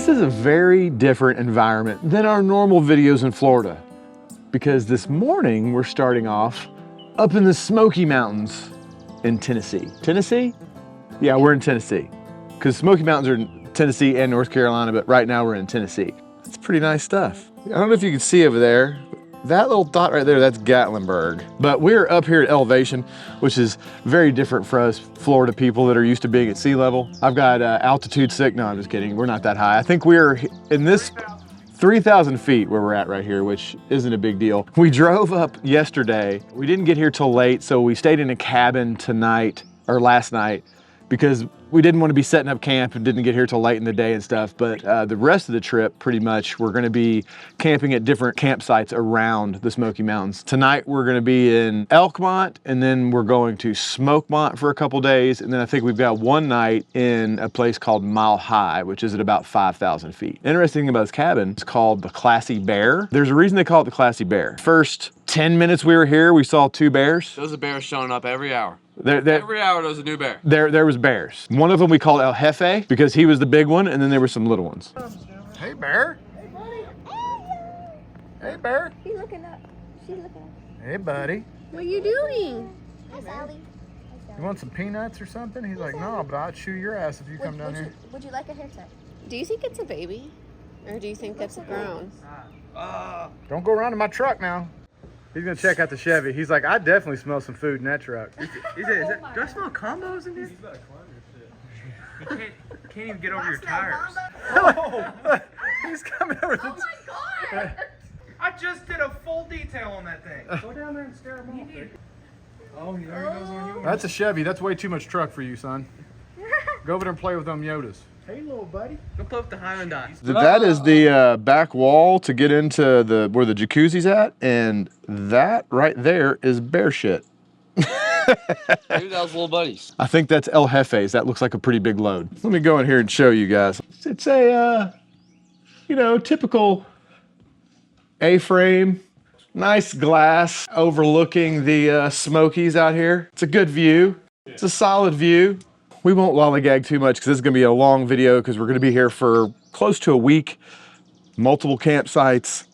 This is a very different environment than our normal videos in Florida, because this morning we're starting off up in the Smoky Mountains in Tennessee. Tennessee? Yeah, we're in Tennessee, because Smoky Mountains are in Tennessee and North Carolina, but right now we're in Tennessee. It's pretty nice stuff. I don't know if you can see over there, that little dot right there, that's Gatlinburg. But we're up here at elevation, which is very different for us Florida people that are used to being at sea level. I've got altitude sick. No, I'm just kidding. We're not that high. I think we're in this 3,000 feet where we're at right here, which isn't a big deal. We drove up yesterday. We didn't get here till late, so we stayed in a cabin tonight, or last night, because we didn't want to be setting up camp and didn't get here till late in the day and stuff. But the rest of the trip, pretty much, we're gonna be camping at different campsites around the Smoky Mountains. Tonight, we're gonna be in Elkmont, and then we're going to Smokemont for a couple days. And then I think we've got one night in a place called Mile High, which is at about 5,000 feet. Interesting thing about this cabin, it's called the Classy Bear. There's a reason they call it the Classy Bear. First 10 minutes we were here, we saw 2 bears. Those are bears showing up every hour. Every hour there's a new bear. There was bears. One of them we called El Jefe because he was the big one, and then there were some little ones. Hey, bear. Hey, buddy. Hey, bear. He's looking up. She's looking up. Hey, buddy. What are you doing? Hi, Sally. You want some peanuts or something? He's like, no, but I'd chew your ass if you come down here. Would you like a haircut? Do you think it's a baby? Or do you think that's grown? Don't go around in my truck now. He's gonna check out the Chevy. He's like, I definitely smell some food in that truck. He said, do I smell combos in here? You can't even get over your tires. Oh, he's coming over. Oh my God! I just did a full detail on that thing. Go down there and stare him off. Oh, there he goes on yours. That's a Chevy. That's way too much truck for you, son. Go over there and play with them Yodas. Hey, little buddy. Go play with the Hyundai. That is the back wall to get into where the jacuzzi's at, and that right there is bear shit. Maybe that was little buddies. I think that's El Jefe's. That looks like a pretty big load. Let me go in here and show you guys. It's a, you know, typical A-frame, nice glass overlooking the Smokies out here. It's a good view. It's a solid view. We won't lollygag too much because this is going to be a long video because we're going to be here for close to a week. Multiple campsites.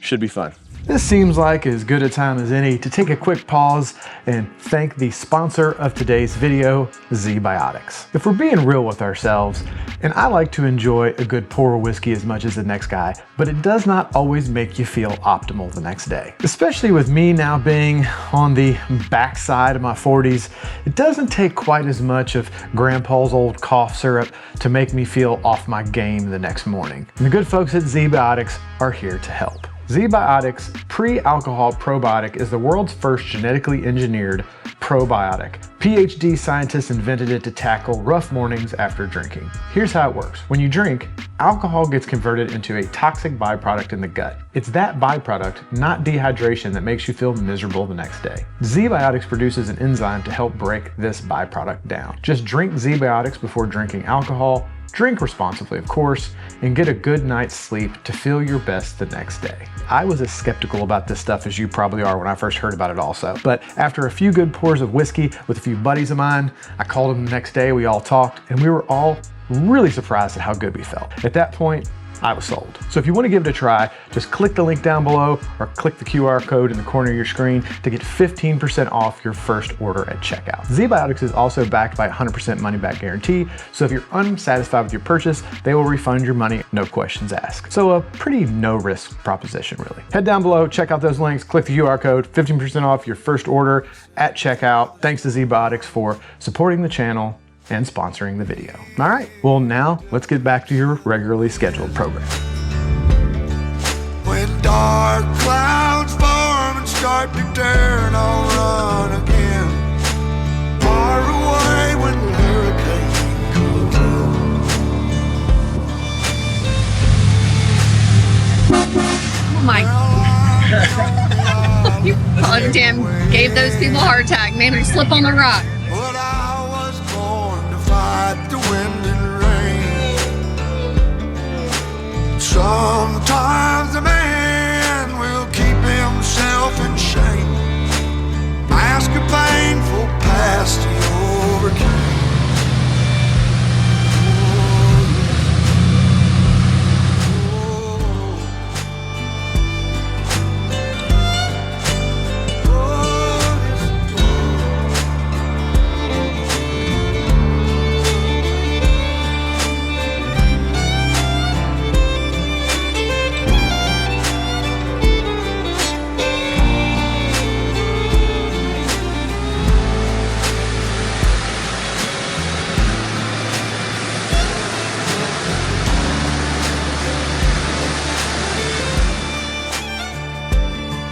Should be fun. This seems like as good a time as any to take a quick pause and thank the sponsor of today's video, ZBiotics. If we're being real with ourselves, and I like to enjoy a good pour of whiskey as much as the next guy, but it does not always make you feel optimal the next day. Especially with me now being on the backside of my 40s, it doesn't take quite as much of Grandpa's old cough syrup to make me feel off my game the next morning. And the good folks at ZBiotics are here to help. ZBiotics Pre-Alcohol Probiotic is the world's first genetically engineered probiotic. PhD scientists invented it to tackle rough mornings after drinking. Here's how it works. When you drink, alcohol gets converted into a toxic byproduct in the gut. It's that byproduct, not dehydration, that makes you feel miserable the next day. ZBiotics produces an enzyme to help break this byproduct down. Just drink ZBiotics before drinking alcohol. Drink responsibly, of course, and get a good night's sleep to feel your best the next day. I was as skeptical about this stuff as you probably are when I first heard about it also. But after a few good pours of whiskey with a few buddies of mine, I called them the next day, we all talked, and we were all really surprised at how good we felt. At that point, I was sold. So if you want to give it a try, just click the link down below or click the QR code in the corner of your screen to get 15% off your first order at checkout. ZBiotics is also backed by a 100% money back guarantee, so if you're unsatisfied with your purchase, they will refund your money, no questions asked. So a pretty no risk proposition really. Head down below, check out those links, click the QR code, 15% off your first order at checkout. Thanks to ZBiotics for supporting the channel and sponsoring the video. All right, well now let's get back to your regularly scheduled program. When dark clouds form and start to turn, I'll run again. Far away when the hurricane comes Oh my. You probably damn gave those people a heart attack, made them slip on the rock. But I was born to fight the wind and rain. Sometimes a man will keep himself in shame. Mask a painful past he overcame.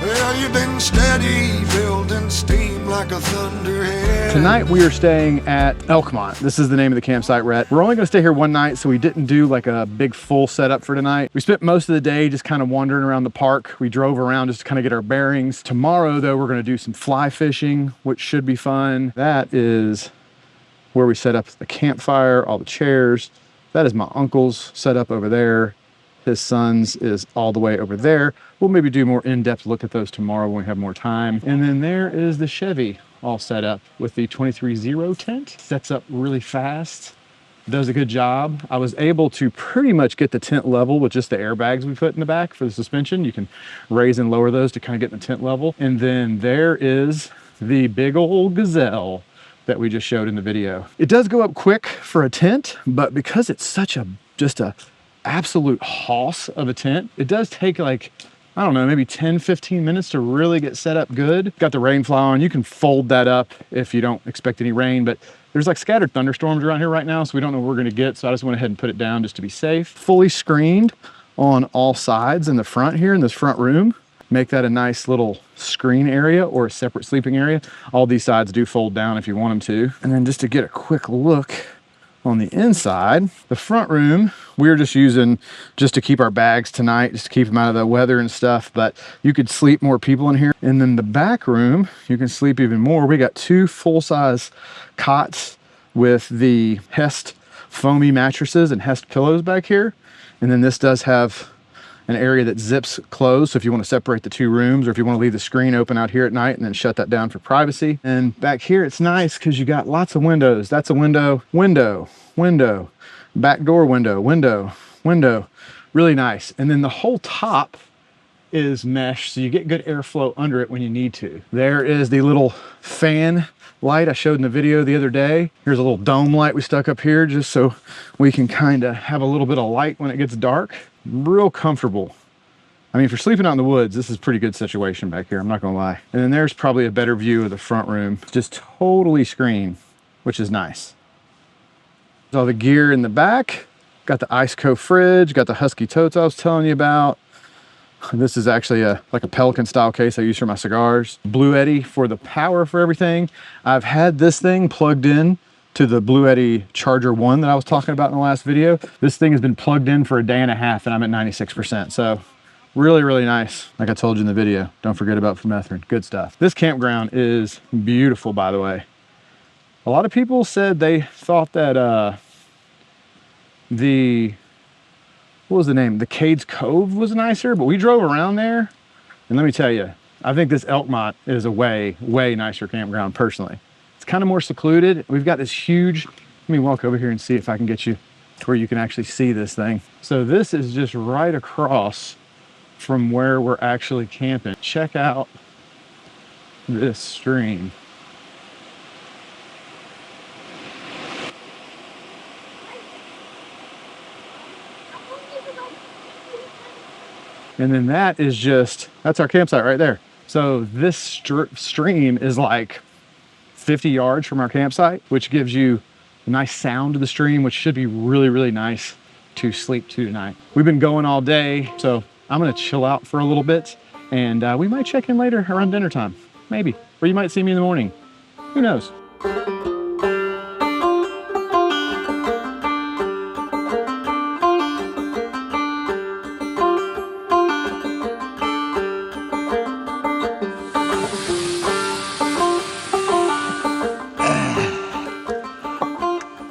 Well, you've been steady, building steam like a thunderhead. Tonight we are staying at Elkmont. This is the name of the campsite we're at. We're only gonna stay here one night, so we didn't do like a big full setup for tonight. We spent most of the day just kind of wandering around the park. We drove around just to kind of get our bearings. Tomorrow though, we're gonna do some fly fishing, which should be fun. That is where we set up the campfire, all the chairs. That is my uncle's setup over there. His son's is all the way over there. We'll maybe do more in-depth look at those tomorrow when we have more time. And then there is the Chevy all set up with the 23-0 tent. Sets up really fast, does a good job. I was able to pretty much get the tent level with just the airbags we put in the back for the suspension. You can raise and lower those to kind of get in the tent level. And then there is the big old Gazelle that we just showed in the video. It does go up quick for a tent, but because it's such a absolute hoss of a tent, it does take like, I don't know, maybe 10-15 minutes to really get set up good. Got the rain fly on. You can fold that up if you don't expect any rain, but there's like scattered thunderstorms around here right now, so we don't know what we're gonna get, so I just went ahead and put it down just to be safe. Fully screened on all sides in the front here in this front room. Make that a nice little screen area or a separate sleeping area. All these sides do fold down if you want them to. And then just to get a quick look on the inside, the front room, we're just using just to keep our bags tonight, just to keep them out of the weather and stuff, but you could sleep more people in here. And then the back room, you can sleep even more. We got 2 full-size cots with the Hest foamy mattresses and Hest pillows back here. And then this does have an area that zips closed, so if you want to separate the 2 rooms or if you want to leave the screen open out here at night and then shut that down for privacy. And back here it's nice because you got lots of windows. That's a window, window, window, back door window, window, window. Really nice. And then the whole top is mesh, so you get good airflow under it when you need to. There is the little fan light I showed in the video the other day. Here's a little dome light we stuck up here just so we can kind of have a little bit of light when it gets dark. Real comfortable. I mean, for sleeping out in the woods, this is a pretty good situation back here, I'm not gonna lie. And then there's probably a better view of the front room. Just totally screened, which is nice. There's all the gear in the back. Got the Iceco fridge, got the Husky Totes I was telling you about. This is actually like a Pelican style case I use for my cigars. Blue Eddy for the power for everything. I've had this thing plugged in to the Blue Eddy Charger 1 that I was talking about in the last video. This thing has been plugged in for a day and a half and I'm at 96%. So really, really nice. Like I told you in the video, don't forget about permethrin, good stuff. This campground is beautiful, by the way. A lot of people said they thought that what was the name? The Cades Cove was nicer, but we drove around there and let me tell you, I think this Elkmont is a way, way nicer campground personally. Kind of more secluded. We've got this huge, let me walk over here and see if I can get you to where you can actually see this thing. So this is just right across from where we're actually camping. Check out this stream. And then that is just, that's our campsite right there. So this stream is like 50 yards from our campsite, which gives you a nice sound to the stream, which should be really, really nice to sleep to tonight. We've been going all day, so I'm gonna chill out for a little bit and we might check in later around dinner time, maybe. Or you might see me in the morning, who knows?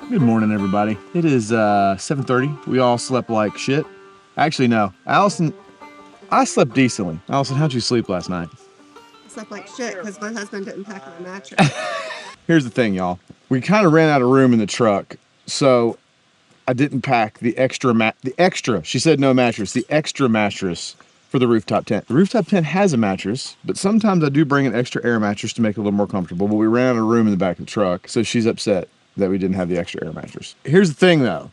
Good morning, everybody. It is 7:30. We all slept like shit. Actually, no. Allison, I slept decently. Allison, how'd you sleep last night? I slept like shit because my husband didn't pack my mattress. Here's the thing, y'all. We kind of ran out of room in the truck, so I didn't pack the extra, she said no mattress, the extra mattress for the rooftop tent. The rooftop tent has a mattress, but sometimes I do bring an extra air mattress to make it a little more comfortable, but we ran out of room in the back of the truck, so she's upset that we didn't have the extra air mattress. Here's the thing though.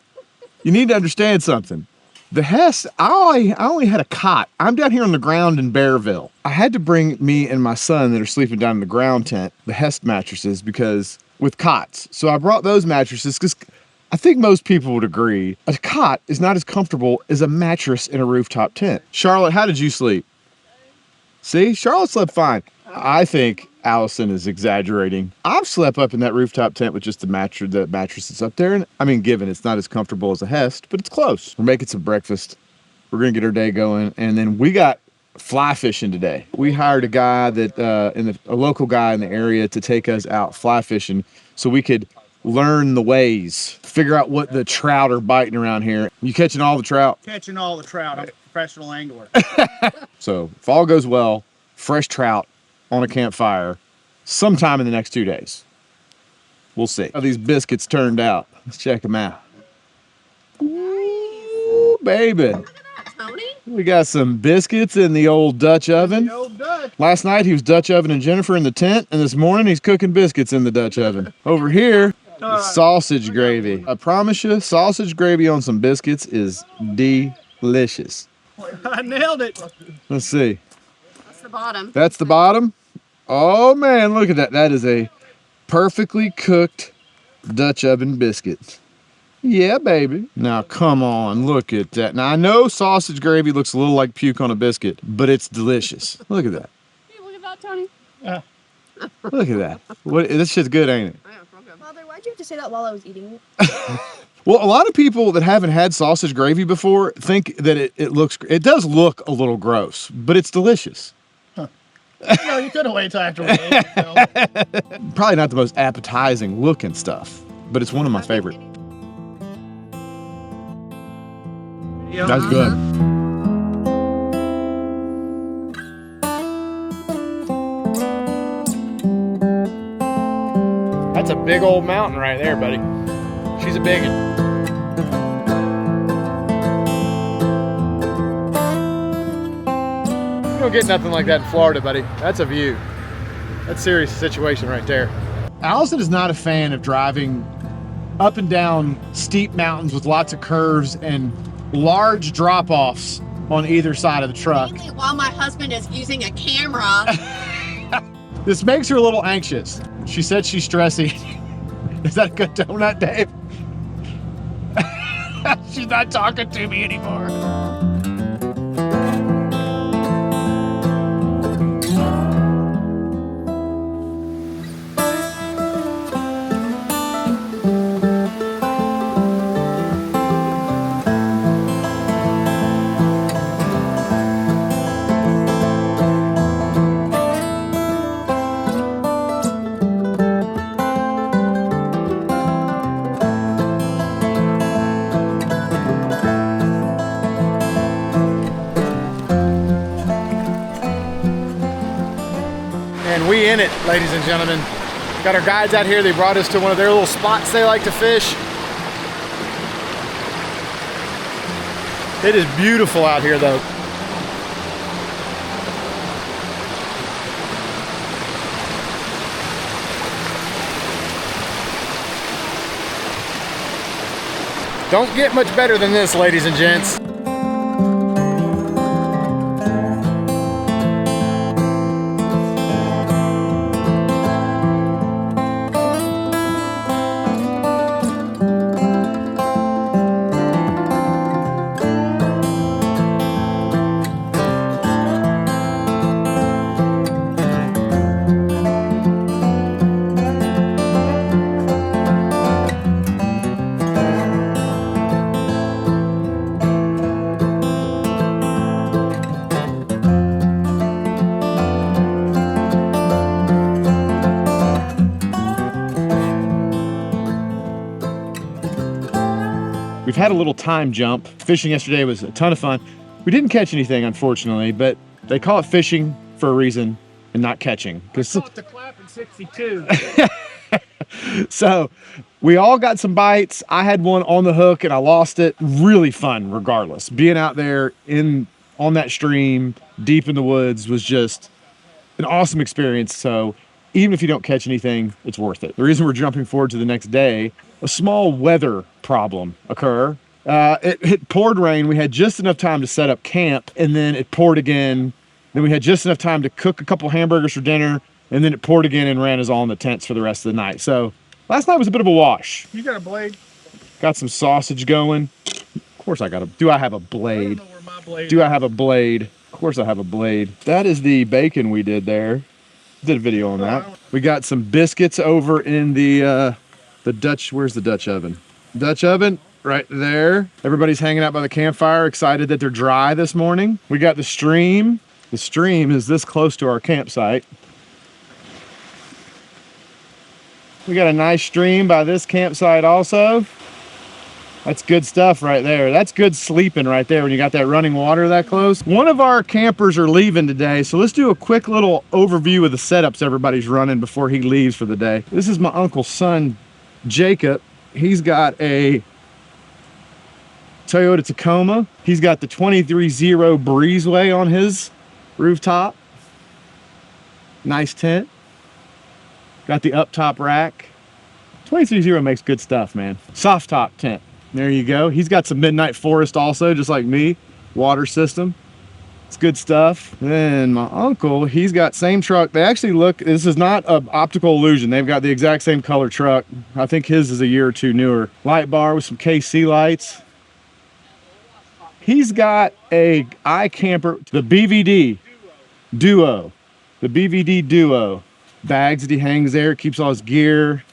You need to understand something. The Hess, I only had a cot. I'm down here on the ground in Bearville. I had to bring me and my son that are sleeping down in the ground tent, the Hess mattresses, because with cots. So I brought those mattresses because I think most people would agree a cot is not as comfortable as a mattress in a rooftop tent. Charlotte, how did you sleep? See, Charlotte slept fine. I think Allison is exaggerating. I've slept up in that rooftop tent with just the mattress that's up there. And I mean, given it's not as comfortable as a Hest, but it's close. We're making some breakfast. We're gonna get our day going. And then we got fly fishing today. We hired a guy that, a local guy in the area to take us out fly fishing so we could learn the ways, figure out what the trout are biting around here. You catching all the trout? Catching all the trout. I'm a professional angler. So if all goes well, fresh trout on a campfire sometime in the next 2 days. We'll see how these biscuits turned out. Let's check them out. Ooh, baby. Tony? We got some biscuits in the old Dutch oven. The old Dutch. Last night he was Dutch ovening Jennifer in the tent, and this morning he's cooking biscuits in the Dutch oven. Over here, sausage gravy. I promise you, sausage gravy on some biscuits is delicious. I nailed it. Let's see. That's the bottom. That's the bottom. Oh man, look at that. That is a perfectly cooked Dutch oven biscuit. Yeah, baby. Now, come on, look at that. Now, I know sausage gravy looks a little like puke on a biscuit, but it's delicious. Look at that. Hey, look at that, Tony. Look at that. What, this shit's good, ain't it? Father, why'd you have to say that while I was eating it? Well, a lot of people that haven't had sausage gravy before think that it does look a little gross, but it's delicious. You could have waited till after we ate it. Probably not the most appetizing looking stuff, but it's one of my favorite. That's good. That's a big old mountain right there, buddy. She's a big one. You don't get nothing like that in Florida, buddy. That's a view. That's a serious situation right there. Allison is not a fan of driving up and down steep mountains with lots of curves and large drop-offs on either side of the truck. Mainly while my husband is using a camera. This makes her a little anxious. She said she's stressing. Is that a good donut, Dave? She's not talking to me anymore. And we in it, ladies and gentlemen. Got our guides out here. They brought us to one of their little spots they like to fish. It is beautiful out here though. Don't get much better than this, ladies and gents. We've had a little time jump. Fishing yesterday was a ton of fun. We didn't catch anything, unfortunately, but they call it fishing for a reason and not catching. I caught the clap in 62. So we all got some bites. I had one on the hook and I lost it. Really fun regardless. Being out there on that stream, deep in the woods was just an awesome experience. So even if you don't catch anything, it's worth it. The reason we're jumping forward to the next day, a small weather problem occur. It poured rain. We had just enough time to set up camp, and then it poured again. Then we had just enough time to cook a couple hamburgers for dinner, and then it poured again and ran us all in the tents for the rest of the night. So last night was a bit of a wash. You got a blade? Got some sausage going. Of course I got a, do I have a blade? I don't know where my blade Do I have a blade? Of course I have a blade. That is the bacon we did there. Did a video on that. We got some biscuits over in the Dutch, where's the Dutch oven? Dutch oven, right there. Everybody's hanging out by the campfire, excited that they're dry this morning. We got the stream. The stream is this close to our campsite. We got a nice stream by this campsite also. That's good stuff right there. That's good sleeping right there when you got that running water that close. One of our campers are leaving today, so let's do a quick little overview of the setups everybody's running before he leaves for the day. This is my uncle's son, Jacob. He's got a Toyota Tacoma. He's got the 23-0 Breezeway on his rooftop. Nice tent. Got the up top rack. 23-0 makes good stuff, man. Soft top tent. There you go. He's got some Midnight Forest also, just like me. Water system. It's good stuff. Then my uncle, he's got same truck. They actually look, this is not an optical illusion. They've got the exact same color truck. I think his is a year or two newer. Light bar with some KC lights. He's got a iCamper, the BVD Duo. The BVD Duo. Bags that he hangs there, keeps all his gear.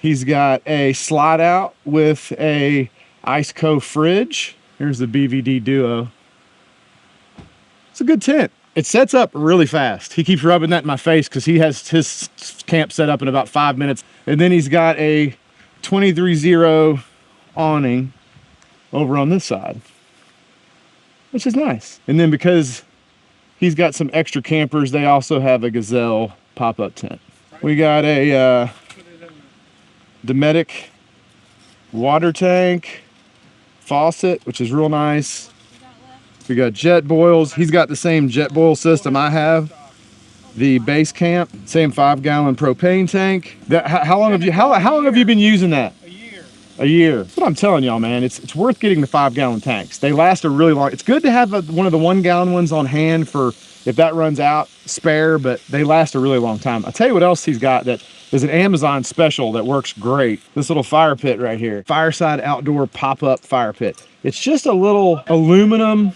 He's got a slide out with a Iceco fridge. Here's the BVD Duo. It's a good tent. It sets up really fast. He keeps rubbing that in my face because he has his camp set up in about 5 minutes. And then he's got a 23-0 awning over on this side, which is nice. And then because he's got some extra campers, they also have a Gazelle pop-up tent. We got a Dometic water tank, faucet, which is real nice. We got jet boils. He's got the same jet boil system I have. The base camp, same 5-gallon propane tank. How long have you been using that? A year. That's what I'm telling y'all, man. It's worth getting the 5-gallon tanks. They last a really long. It's good to have one of the 1-gallon ones on hand for if that runs out, spare, but they last a really long time. I'll tell you what else he's got that is an Amazon special that works great. This little fire pit right here. Fireside outdoor pop-up fire pit. It's just a little aluminum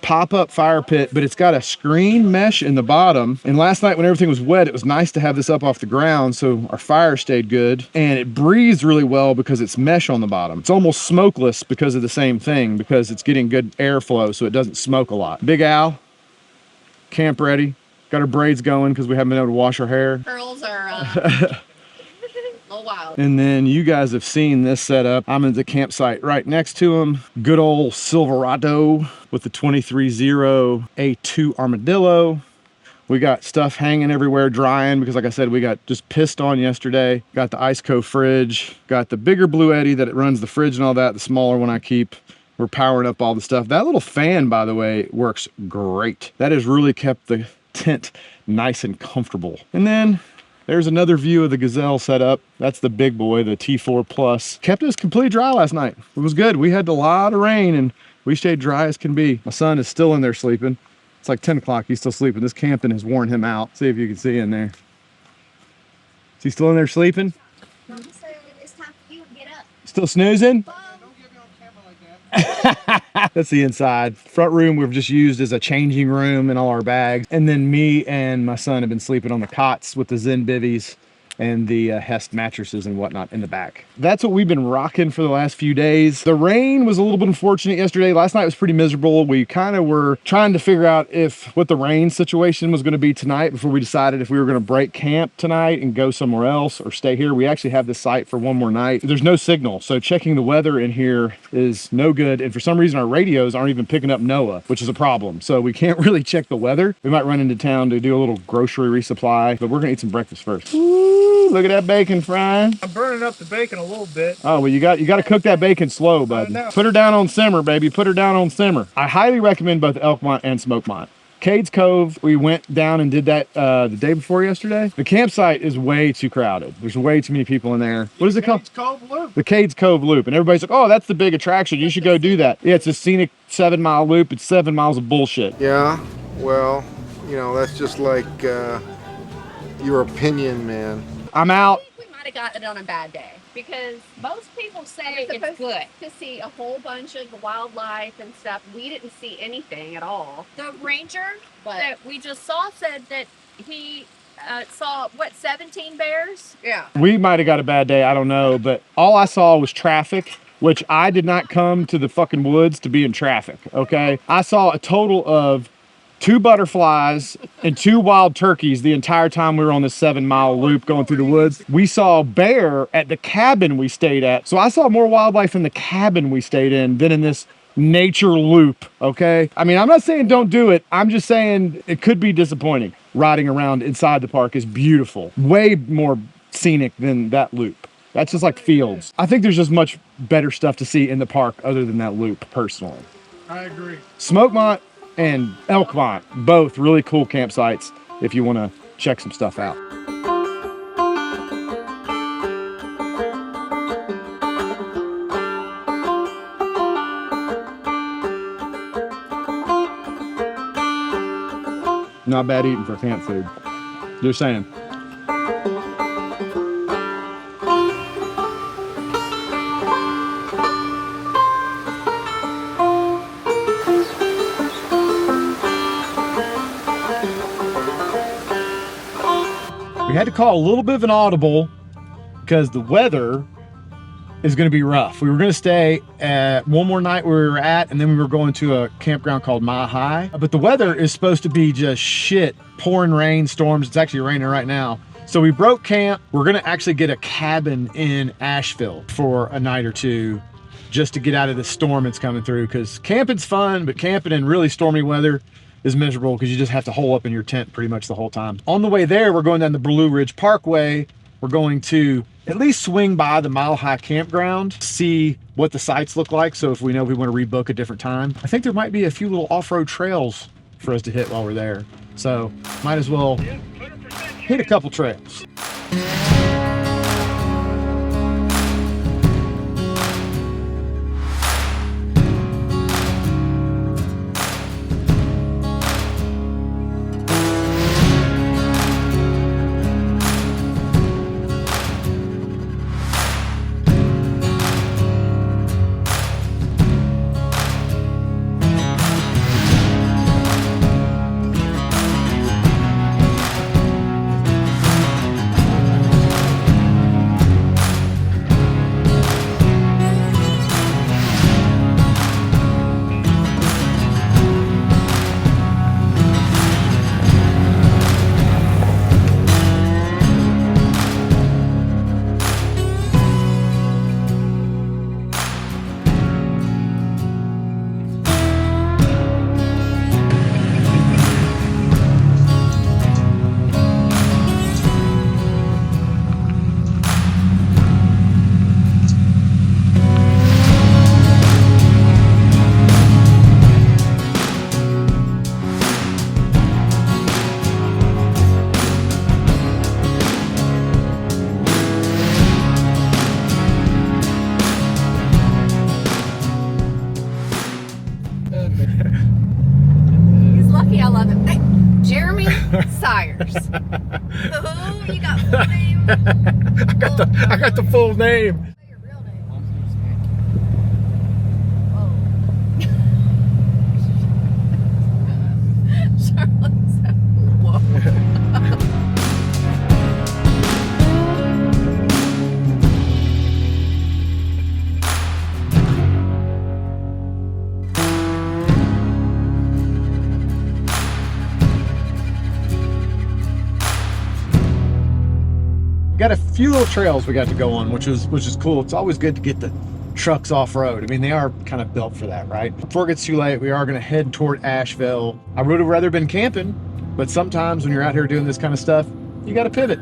pop-up fire pit, but it's got a screen mesh in the bottom. And last night when everything was wet, it was nice to have this up off the ground so our fire stayed good. And it breathes really well because it's mesh on the bottom. It's almost smokeless because of the same thing, because it's getting good airflow so it doesn't smoke a lot. Big Al, camp ready. Got our braids going because we haven't been able to wash our hair. Curls are a little wild. And then you guys have seen this setup. I'm at the campsite right next to him. Good old Silverado with the 23-0 A2 Armadillo. We got stuff hanging everywhere drying because like I said, we got just pissed on yesterday. Got the Iceco fridge. Got the bigger Blue Eddy that it runs the fridge and all that. The smaller one I keep. We're powering up all the stuff. That little fan, by the way, works great. That has really kept the tent nice and comfortable. And then there's another view of the Gazelle setup. That's the big boy, the T4 Plus. Kept us completely dry last night. It was good. We had a lot of rain and we stayed dry as can be. My son is still in there sleeping. It's like 10 o'clock, he's still sleeping. This camping has worn him out. See if you can see in there. Is he still in there sleeping? It's time for you to get up. Still snoozing? That's the inside. Front room we've just used as a changing room and all our bags. And then me and my son have been sleeping on the cots with the Zen bivvies and the Hest mattresses and whatnot in the back. That's what we've been rocking for the last few days. The rain was a little bit unfortunate yesterday. Last night was pretty miserable. We kind of were trying to figure out what the rain situation was going to be tonight before we decided if we were going to break camp tonight and go somewhere else or stay here. We actually have this site for one more night. There's no signal, so checking the weather in here is no good. And for some reason, our radios aren't even picking up NOAA, which is a problem. So we can't really check the weather. We might run into town to do a little grocery resupply, but we're gonna eat some breakfast first. Woo, look at that bacon frying. I'm burning up the bacon a little bit. Oh, well, you got to cook that bacon slow, bud. Put her down on simmer, baby. Put her down on simmer. I highly recommend both Elkmont and Smokemont. Cades Cove, we went down and did that the day before yesterday. The campsite is way too crowded. There's way too many people in there. What is it called? Cades Cove Loop. The Cades Cove Loop. And everybody's like, oh, that's the big attraction. You should go do that. Yeah, it's a scenic 7-mile loop. It's 7 miles of bullshit. Yeah, well, you know, that's just like your opinion, man. I'm out. We might have got it on a bad day because most people say it's good to see a whole bunch of wildlife and stuff. We didn't see anything at all. The ranger that we just saw said that he saw, what, 17 bears? Yeah. We might have got a bad day, I don't know, but all I saw was traffic, which I did not come to the fucking woods to be in traffic, okay? I saw a total of 2 butterflies and 2 wild turkeys the entire time we were on this 7-mile loop going through the woods. We saw a bear at the cabin we stayed at. So I saw more wildlife in the cabin we stayed in than in this nature loop, okay? I mean, I'm not saying don't do it. I'm just saying it could be disappointing. Riding around inside the park is beautiful. Way more scenic than that loop. That's just like fields. I think there's just much better stuff to see in the park other than that loop, personally. I agree. Smokemont and Elkmont, both really cool campsites if you want to check some stuff out. Not bad eating for camp food. Just saying. We had to call a little bit of an audible because the weather is going to be rough. We were going to stay at one more night where we were at, and then we were going to a campground called Mile High. But the weather is supposed to be just shit, pouring rain, storms. It's actually raining right now. So we broke camp. We're going to actually get a cabin in Asheville for a night or two just to get out of the storm that's coming through, because camping's fun, but camping in really stormy weather is miserable because you just have to hole up in your tent pretty much the whole time. On the way there, we're going down the Blue Ridge Parkway. We're going to at least swing by the Mile High campground, see what the sites look like. So if we know we want to rebook a different time, I think there might be a few little off-road trails for us to hit while we're there. So might as well hit a couple trails. He's lucky I love him. Hey, Jeremy Sires. Who? You got full name? I got the full name. Your real name. Oh. Charlotte said, whoa. Got a few little trails we got to go on, which is cool. It's always good to get the trucks off-road. I mean, they are kind of built for that, right? Before it gets too late, we are going to head toward Asheville. I would have rather been camping, but sometimes when you're out here doing this kind of stuff, you got to pivot.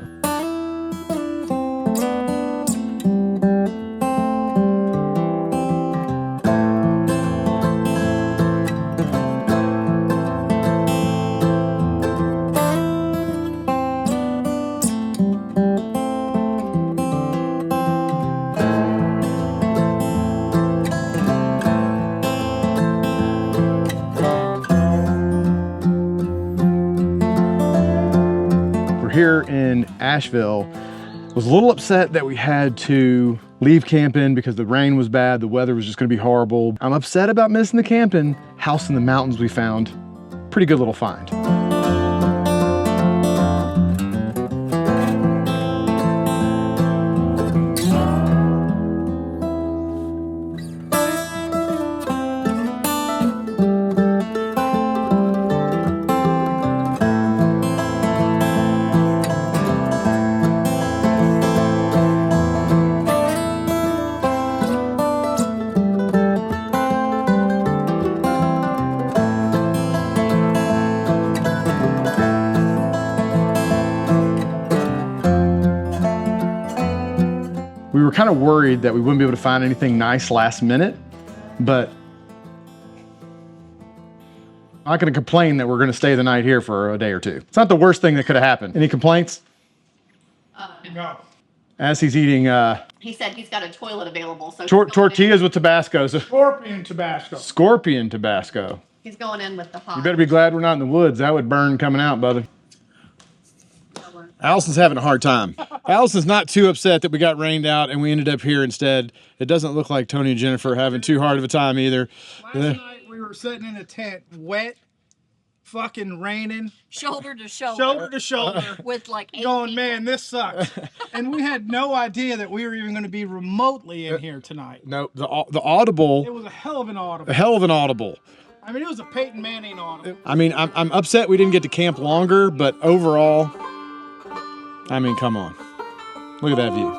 Here in Asheville, Was a little upset that we had to leave camping because the rain was bad, the weather was just gonna be horrible. I'm upset about missing the camping. House in the mountains we found. Pretty good little find. We were kind of worried that we wouldn't be able to find anything nice last minute, but I'm not gonna complain that we're gonna stay the night here for a day or two. It's not the worst thing that could have happened. Any complaints? No. As he's eating He said he's got a toilet available, so tortillas with Tabasco. So Scorpion Tabasco. Scorpion Tabasco. he's going in with the hot. You better be glad we're not in the woods. That would burn coming out, brother. Allison's having a hard time. Allison's not too upset that we got rained out and we ended up here instead. It doesn't look like Tony and Jennifer are having too hard of a time either. Last night we were sitting in a tent, wet, fucking raining, shoulder to shoulder. shoulder to shoulder, With like 8 going, people. man, this sucks. And we had no idea that we were even going to be remotely in here tonight. No, the audible, It was a hell of an audible. a hell of an audible. I mean, it was a Peyton Manning audible. I mean, I'm upset we didn't get to camp longer, but overall, I mean, come on. Look at that view.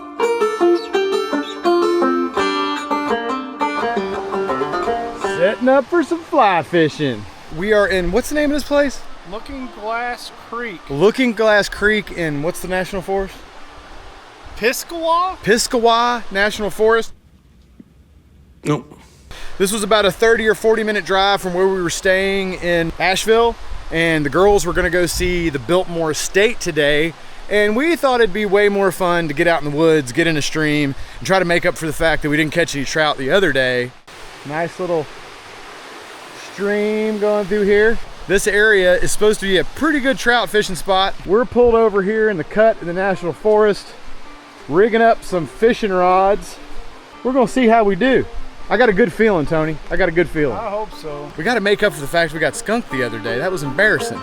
Setting up for some fly fishing. We are in, what's the name of this place? Looking Glass Creek. Looking Glass Creek in, what's the national forest? Piscataway? Piscataway National Forest. Nope. This was about a 30 or 40 minute drive from where we were staying in Asheville, and the girls were gonna go see the Biltmore Estate today, and we thought it'd be way more fun to get out in the woods, get in a stream, and try to make up for the fact that we didn't catch any trout the other day. Nice little stream going through here. This area is supposed to be a pretty good trout fishing spot. We're pulled over here in the cut in the National Forest, rigging up some fishing rods. We're gonna see how we do. I got a good feeling, Tony. I got a good feeling. I hope so. We got to make up for the fact we got skunked the other day. That was embarrassing.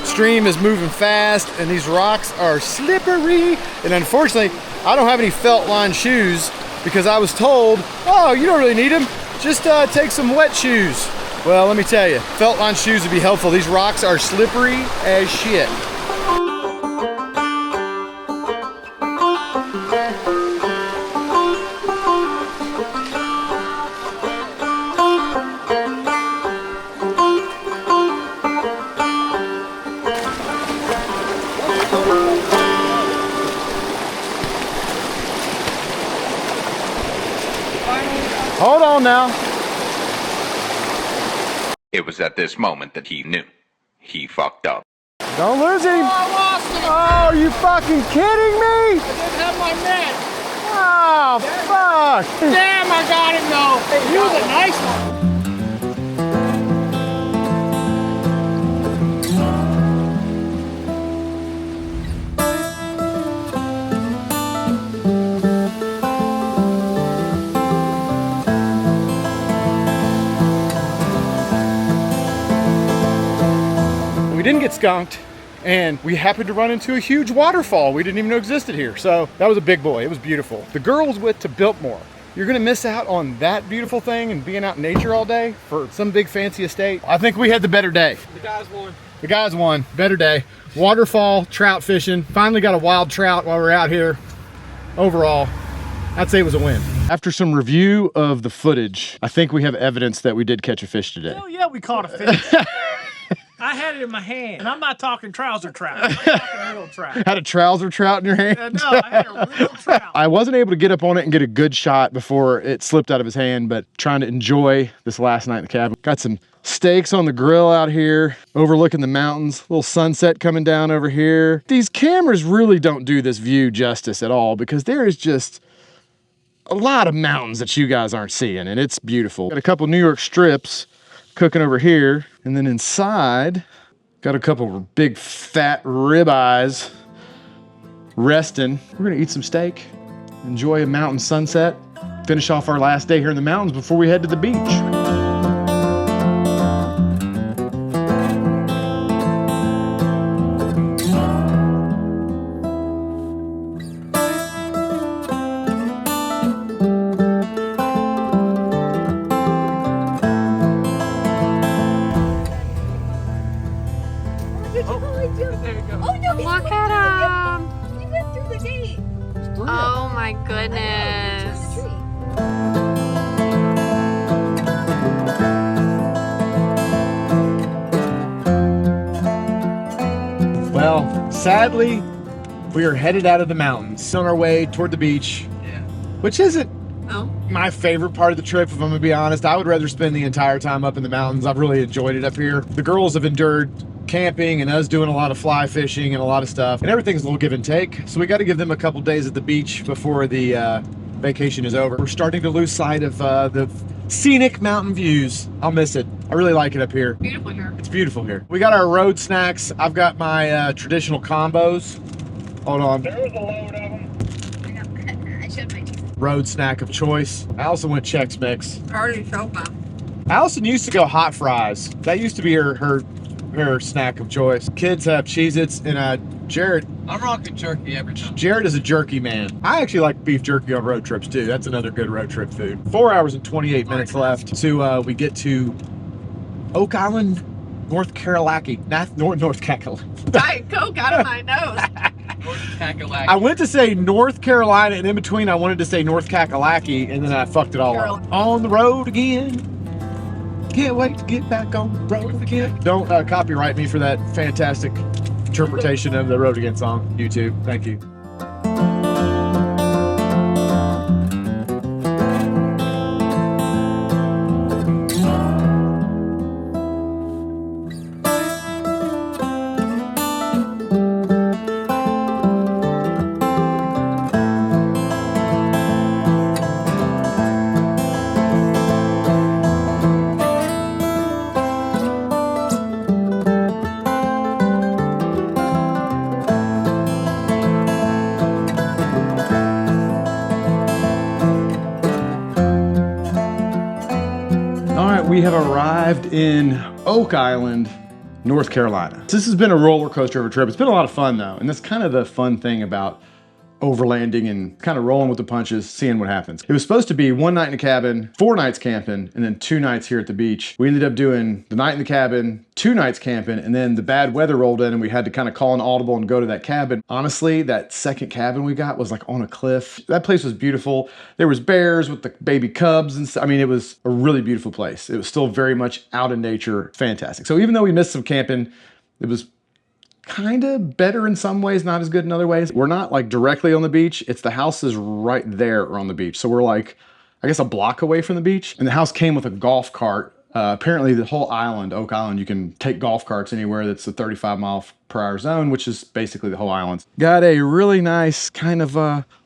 Stream is moving fast and these rocks are slippery. And unfortunately, I don't have any felt line shoes because I was told, oh, you don't really need them. Just take some wet shoes. Well, let me tell you, felt line shoes would be helpful. These rocks are slippery as shit. Hold on now. It was at this moment that he knew. He fucked up. Don't lose him. Oh, I lost it. Oh, are you fucking kidding me? I didn't have my net. Oh, fuck. Damn, I got him though. He was a nice one. We didn't get skunked, and we happened to run into a huge waterfall we didn't even know existed here. So that was a big boy. It was beautiful. The girls went to Biltmore. You're gonna miss out on that beautiful thing and being out in nature all day for some big fancy estate. I think we had the better day. The guys won. The guys won. Better day. Waterfall, trout fishing. Finally got a wild trout while we're out here. Overall, I'd say it was a win. After some review of the footage, I think we have evidence that we did catch a fish today. Hell yeah, we caught a fish. I had it in my hand, and I'm not talking trouser trout. I'm talking real trout. Had a trouser trout in your hand? No, I had a real trout. I wasn't able to get up on it and get a good shot before it slipped out of his hand, but trying to enjoy this last night in the cabin. Got some steaks on the grill out here, overlooking the mountains, little sunset coming down over here. These cameras really don't do this view justice at all because there is just a lot of mountains that you guys aren't seeing, and it's beautiful. Got a couple New York strips cooking over here, and then inside, got a couple big fat ribeyes resting. We're gonna eat some steak, enjoy a mountain sunset, finish off our last day here in the mountains before we head to the beach. Look at him. He went through the gate. Oh my goodness. Well, sadly, we are headed out of the mountains on our way toward the beach, which isn't my favorite part of the trip, if I'm gonna be honest. I would rather spend the entire time up in the mountains. I've really enjoyed it up here. The girls have endured camping and us doing a lot of fly fishing and a lot of stuff, and everything's a little give and take. So we got to give them a couple days at the beach before the vacation is over. We're starting to lose sight of the scenic mountain views. I'll miss it. I really like it up here. Beautiful here. It's beautiful here. We got our road snacks. I've got my traditional combos. Hold on. There was a load of them. I should make Road snack of choice. Allison went Chex Mix. Already showed them. Allison used to go hot fries. That used to be her snack of choice. Kids have Cheez-Its, and Jared. I'm rocking jerky every time. Jared is a jerky man. I actually like beef jerky on road trips too. That's another good road trip food. 4 hours and 28 minutes left to we get to Oak Island, North Carolina. North Carolina. Diet Coke out of my nose. I went to say North Carolina, and in between I wanted to say North Kakalaki, and then I fucked it all up. On the road again. Can't wait to get back on the road again. Don't copyright me for that fantastic interpretation of the Road Again song, YouTube. Thank you. We have arrived in Oak Island, North Carolina. This has been a roller coaster of a trip. It's been a lot of fun though, and that's kind of the fun thing about overlanding and kind of rolling with the punches, seeing what happens. It was supposed to be 1 night in the cabin, 4 nights camping, and then 2 nights here at the beach. We ended up doing the night in the cabin, 2 nights camping, and then the bad weather rolled in and we had to kind of call an audible and go to that cabin. Honestly, that second cabin we got was like on a cliff. That place was beautiful. There was bears with the baby cubs and stuff. I mean, it was a really beautiful place. It was still very much out in nature, fantastic. So even though we missed some camping, it was kind of better in some ways, not as good in other ways. We're not like directly on the beach. It's the house is right there on the beach. So we're like, I guess a block away from the beach. And the house came with a golf cart. Apparently the whole island, Oak Island, you can take golf carts anywhere that's a 35-mile-per-hour zone, which is basically the whole island. Got a really nice kind of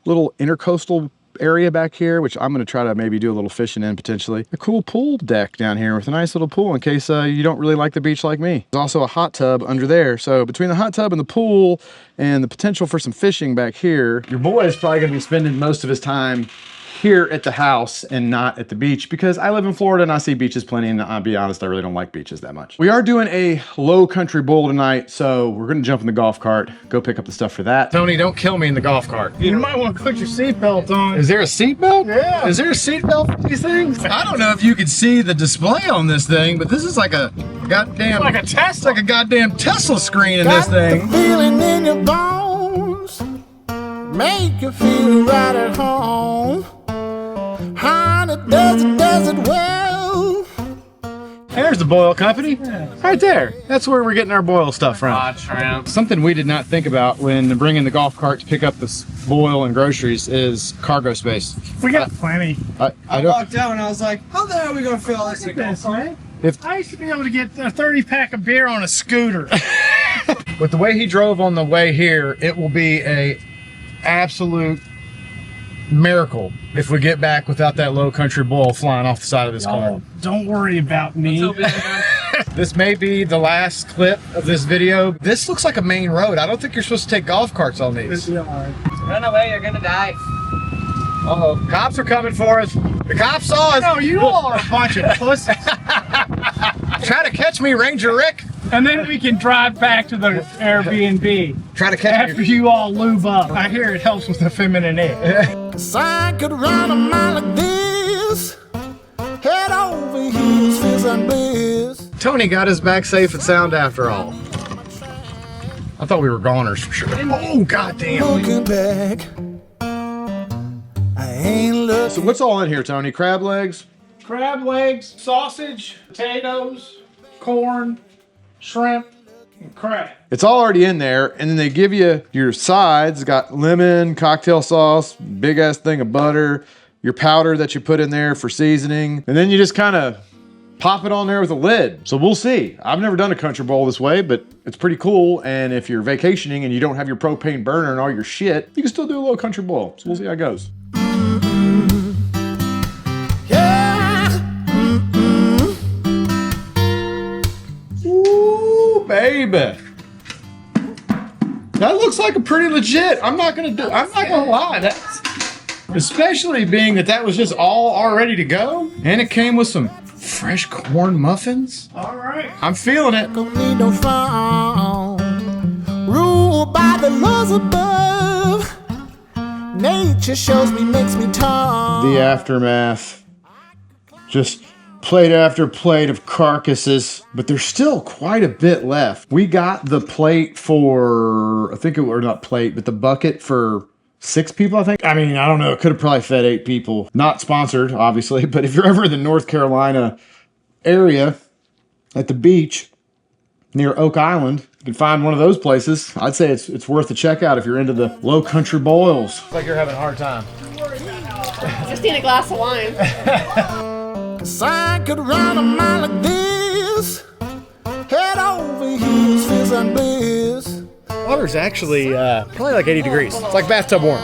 little intercoastal area back here, which I'm going to try to maybe do a little fishing in potentially. A cool pool deck down here with a nice little pool in case you don't really like the beach like me. There's also a hot tub under there. So between the hot tub and the pool and the potential for some fishing back here, your boy is probably going to be spending most of his time here at the house and not at the beach because I live in Florida and I see beaches plenty, and I'll be honest, I really don't like beaches that much. We are doing a low country bowl tonight, so we're gonna jump in the golf cart, go pick up the stuff for that. Tony, don't kill me in the golf cart. You might want to put your seatbelt on. Is there a seatbelt? Yeah. Is there a seatbelt for these things? I don't know if you can see the display on this thing, but this is like a goddamn, Like a Tesla. it's like a goddamn Tesla screen in this thing. Feeling in your bones, make you feel right at home. Honey, does it well. There's the Boyle Company, right there. That's where we're getting our Boyle stuff from. Shrimp. Something we did not think about when bringing the golf cart to pick up this Boyle and groceries is cargo space. We got plenty. I don't. Walked out and I was like, how the hell are we going to fill this in a golf cart? I used to be able to get a 30-pack of beer on a scooter. With the way he drove on the way here, it will be a absolute miracle if we get back without that low country bull flying off the side of this car. Don't worry about me. This may be the last clip of this video. This looks like a main road. I don't think you're supposed to take golf carts on these. Run away, you're gonna die. Uh-oh, cops are coming for us. The cops saw us. No, you all are a bunch of pussies. Try to catch me, Ranger Rick. And then we can drive back to the Airbnb. Try to catch After me. you all lube up. I hear it helps with the feminine air. 'Cause I could run a mile like this, head over heels, fizz and bliss. Tony got us back safe and sound after all. I thought we were goners for sure. Oh, goddamn. Looking back, I ain't looking. So what's all in here, Tony? Crab legs? Crab legs, sausage, potatoes, corn, shrimp, and crab. It's all already in there, and then they give you your sides. It's got lemon, cocktail sauce, big ass thing of butter, your powder that you put in there for seasoning, and then you just kind of pop it on there with a lid. So we'll see. I've never done a country bowl this way, but it's pretty cool. And if you're vacationing and you don't have your propane burner and all your shit, you can still do a little country bowl. So we'll see how it goes. Ooh, baby. That looks like a pretty legit. I'm not gonna lie. That's, especially being that was just all ready to go. And it came with some fresh corn muffins. All right. I'm feeling it. Don't need no frown. Ruled by the laws above. Nature shows me, makes me tall. The aftermath. Just plate after plate of carcasses, but there's still quite a bit left. We got the plate for, I think it or not plate, but the bucket for 6 people, I think. I mean, I don't know. It could have probably fed 8 people. Not sponsored, obviously, but if you're ever in the North Carolina area at the beach near Oak Island, you can find one of those places. I'd say it's worth a check out if you're into the low country boils. Looks like you're having a hard time. Just need a glass of wine. 'Cause I could run a mile like this, head over heels, fizz and bliss. Water's actually probably like 80 degrees. It's like bathtub warm.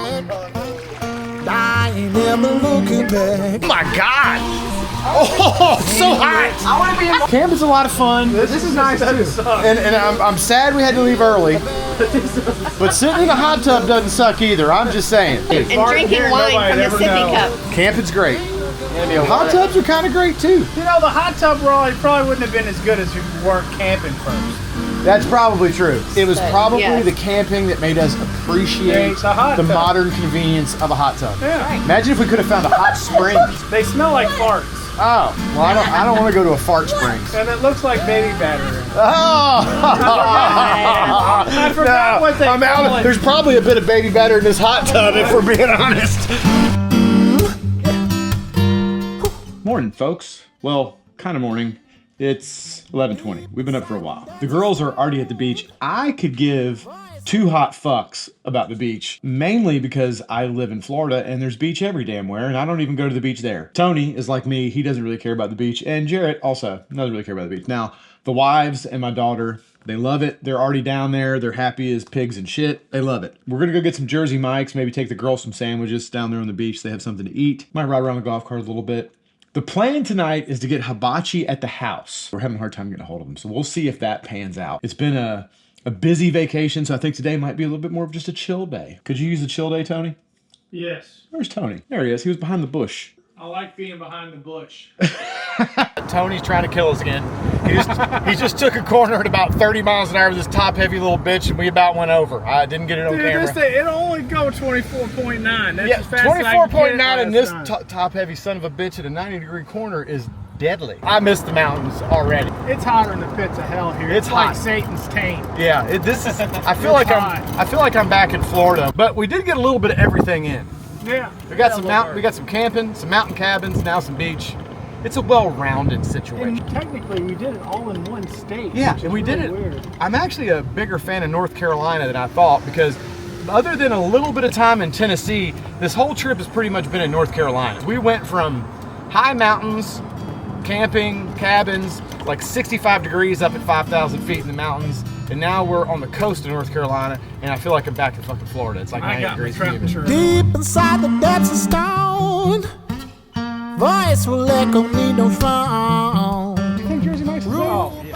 I ain't never looking back. Oh my God! Oh, it's so hot! I want to be in. Camp is a lot of fun. This is nice too. And I'm sad we had to leave early. But sitting in a hot tub doesn't suck either. I'm just saying. And drinking wine from a sippy cup. Camping's great. Hot tubs are kind of great too. You know, the hot tub ride probably wouldn't have been as good as if we weren't camping first. That's probably true. It was probably yes. the camping that made us appreciate the hot the tub. modern convenience of a hot tub. Yeah. Imagine if we could have found a hot spring. They smell like farts. Oh, well, I don't want to go to a fart springs. And it looks like baby batter. Oh! I forgot what they I'm call out. it. There's probably a bit of baby batter in this hot tub, if we're being honest. Morning, folks. Well, kind of morning. It's 11:20. We've been up for a while. The girls are already at the beach. I could give 2 hot fucks about the beach, mainly because I live in Florida and there's beach every damn where, and I don't even go to the beach there. Tony is like me. He doesn't really care about the beach, and Jarrett also doesn't really care about the beach. Now, the wives and my daughter, they love it. They're already down there. They're happy as pigs and shit. They love it. We're going to go get some Jersey Mike's, maybe take the girls some sandwiches down there on the beach. They have something to eat. Might ride around the golf cart a little bit. The plan tonight is to get hibachi at the house. We're having a hard time getting a hold of them, so we'll see if that pans out. It's been a busy vacation, so I think today might be a little bit more of just a chill day. Could you use a chill day, Tony? Yes. Where's Tony? There he is. He was behind the bush. I like being behind the bush. Tony's trying to kill us again. He just took a corner at about 30 miles an hour with this top-heavy little bitch, and we about went over. I didn't get it on camera. This thing, it'll only go 24.9. That's Yeah, as fast as I can get 24.9, it and this last time. top-heavy son of a bitch at a 90-degree corner is deadly. I miss the mountains already. It's hotter than the pits of hell here. It's like hot. Satan's taint. Yeah, this is. I feel like I'm back in Florida, but we did get a little bit of everything in. Yeah. We got some mountain. We got some camping, some mountain cabins, now some beach. It's a well-rounded situation. And technically, we did it all in one state. Yeah, which and is we did really it. Weird. I'm actually a bigger fan of North Carolina than I thought, because other than a little bit of time in Tennessee, this whole trip has pretty much been in North Carolina. We went from high mountains, camping, cabins, like 65 degrees up at 5,000 feet in the mountains, and now we're on the coast of North Carolina, and I feel like I'm back in fucking Florida. It's like 90 degrees humid. Deep inside the depths of stone, voice will echo me no phone. You think Jersey Mike's is bad?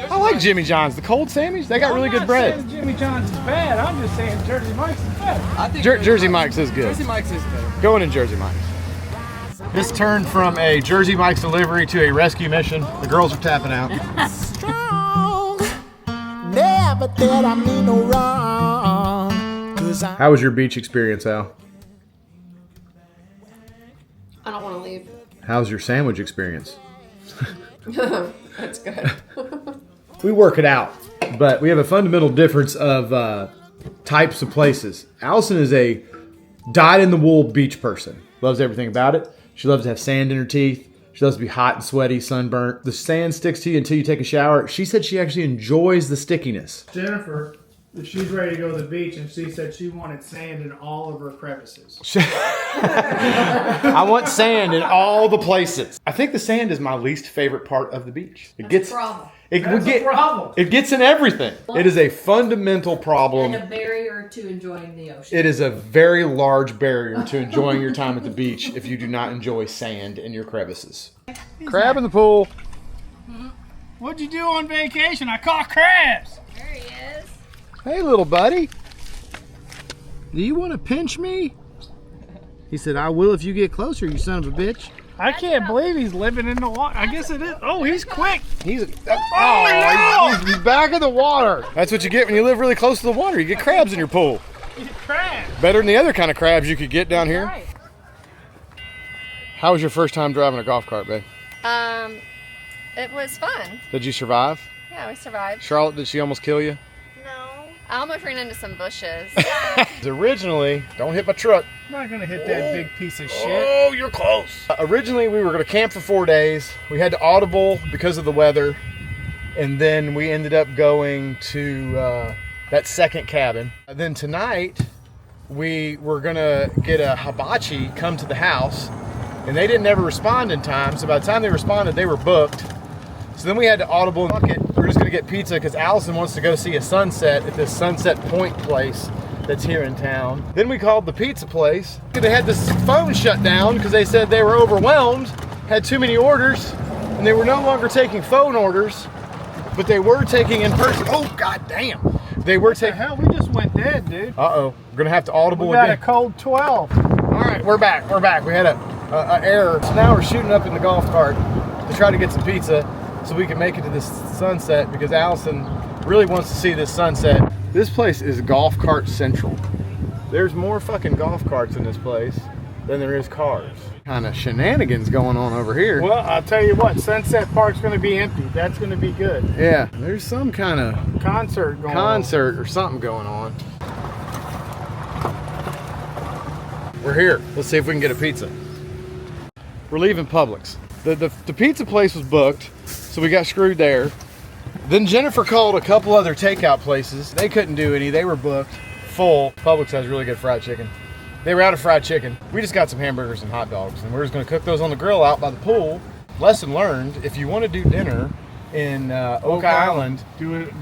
I like Jimmy John's. The cold sandwich, they got really good bread. I'm not saying Jimmy John's is bad. I'm just saying Jersey Mike's is better. I think Jersey Mike's is good. Jersey Mike's is better. Going in Jersey Mike's. This turned from a Jersey Mike's delivery to a rescue mission. The girls are tapping out. Strong, never did I mean no wrong. 'Cause I How was your beach experience, Al? I don't want to leave. How's your sandwich experience? That's good. We work it out, but we have a fundamental difference of types of places. Allison is a dyed-in-the-wool beach person. Loves everything about it. She loves to have sand in her teeth. She loves to be hot and sweaty, sunburnt. The sand sticks to you until you take a shower. She said she actually enjoys the stickiness. Jennifer, she's ready to go to the beach, and she said she wanted sand in all of her crevices. I want sand in all the places. I think the sand is my least favorite part of the beach. It gets a problem. That's a problem. It gets in everything. It is a fundamental problem. And a barrier to enjoying the ocean. It is a very large barrier to enjoying your time at the beach if you do not enjoy sand in your crevices. Crab in the pool. What'd you do on vacation? I caught crabs. There he is. Hey, little buddy. Do you want to pinch me? He said, I will if you get closer, you son of a bitch. I can't believe he's living in the water. I guess it is. Oh, he's quick. He's back in the water. That's what you get when you live really close to the water. You get crabs in your pool. He's crabs. Better than the other kind of crabs you could get down here. Right. How was your first time driving a golf cart, babe? It was fun. Did you survive? Yeah, we survived. Charlotte, did she almost kill you? No. I almost ran into some bushes. Originally, don't hit my truck. I'm not gonna hit that big piece of shit. Oh, you're close. Originally, we were going to camp for 4 days. We had to audible because of the weather. And then we ended up going to that second cabin. Then tonight, we were going to get a hibachi come to the house. And they didn't ever respond in time. So by the time they responded, they were booked. So then we had to audible. Fuck it. We're just going to get pizza because Allison wants to go see a sunset at this Sunset Point place that's here in town. Then we called the pizza place. They had this phone shut down because they said they were overwhelmed, had too many orders, and they were no longer taking phone orders, but they were taking in person. Oh, god damn. They were taking. Hell, we just went dead, dude. Uh-oh. We're going to have to audible We got again. a cold 12. All right, we're back. We're back. We had a error. So now we're shooting up in the golf cart to try to get some pizza so we can make it to this sunset because Allison really wants to see this sunset. This place is golf cart central. There's more fucking golf carts in this place than there is cars. Kind of shenanigans going on over here. Well, I'll tell you what, Sunset Park's going to be empty. That's going to be good. Yeah, there's some kind of Concert going on. concert or something going on. We're here. Let's see if we can get a pizza. We're leaving Publix. The pizza place was booked, so we got screwed there. Then Jennifer called a couple other takeout places. They couldn't do any. They were booked full. Publix has really good fried chicken. They were out of fried chicken. We just got some hamburgers and hot dogs, and we're just going to cook those on the grill out by the pool. Lesson learned, if you want to do dinner in Oak Island, do it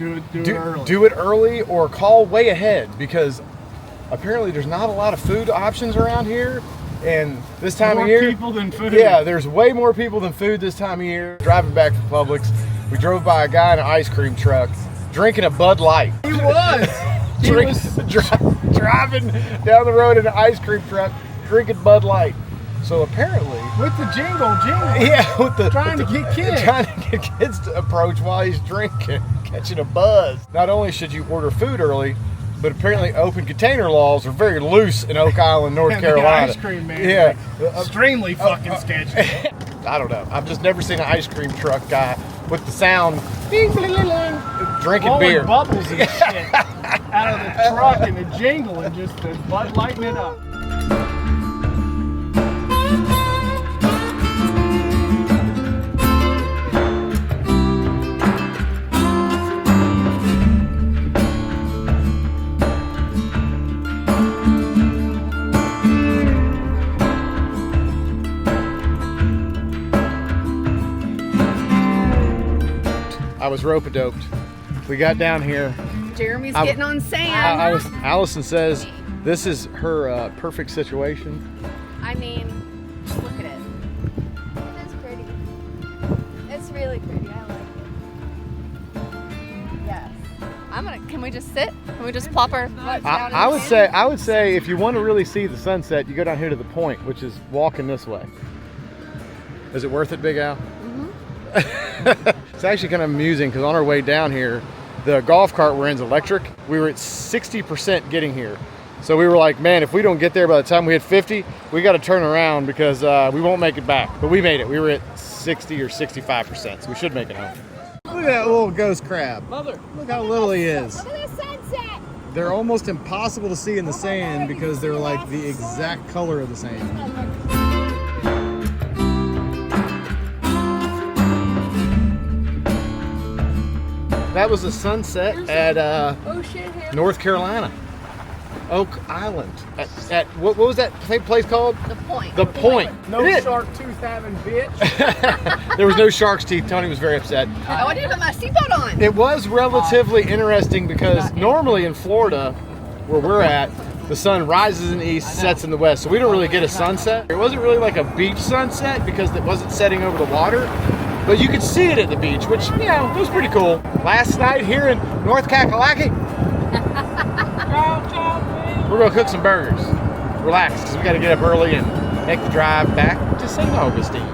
early. do it early or call way ahead because apparently there's not a lot of food options around here. And this time More of year, people than food. yeah, there's way more people than food this time of year. Driving back from Publix, we drove by a guy in an ice cream truck drinking a Bud Light. He was. Driving down the road in an ice cream truck, drinking Bud Light. So apparently, With the jingle. yeah, with the Trying to get kids. trying to get kids to approach while he's drinking, catching a buzz. Not only should you order food early, but apparently open container laws are very loose in Oak Island, North And Carolina. the ice cream man. Yeah. Extremely fucking sketchy. I don't know. I've just never seen an ice cream truck guy with the sound ding, bling, bling, bling, drinking Blowing beer. bubbles and shit out of the truck and the jingle and just Bud lighting it up. I was rope-a-doped. We got down here. Jeremy's getting on sand. Allison says this is her perfect situation. I mean, look at it. It's pretty. It's really pretty. I like it. Yes. Can we just sit? Can we just plop our butts down? I would say if you want to really see the sunset, you go down here to the point, which is walking this way. Is it worth it, Big Al? It's actually kind of amusing because on our way down here, the golf cart we're in is electric. We were at 60% getting here. So we were like, man, if we don't get there by the time we hit 50, we got to turn around because we won't make it back. But we made it. We were at 60 or 65%, so we should make it home. Look at that little ghost crab. Mother, look how little he is. Look at the sunset. They're almost impossible to see in the sand because they're like the exact color of the sand. That was a sunset at North Carolina, Oak Island. At what was that place called? The Point. The Point. No shark tooth having bitch. There was no shark's teeth. Tony was very upset. Oh, I didn't put my seatbelt on. It was relatively interesting because normally in Florida, where we're at, the sun rises in the east, sets in the west, so we don't really get a sunset. It wasn't really like a beach sunset because it wasn't setting over the water. But you could see it at the beach, which, you know, was pretty cool. Last night here in North Kakalaki, we're gonna cook some burgers. Relax, because we gotta get up early and make the drive back to St. Augustine.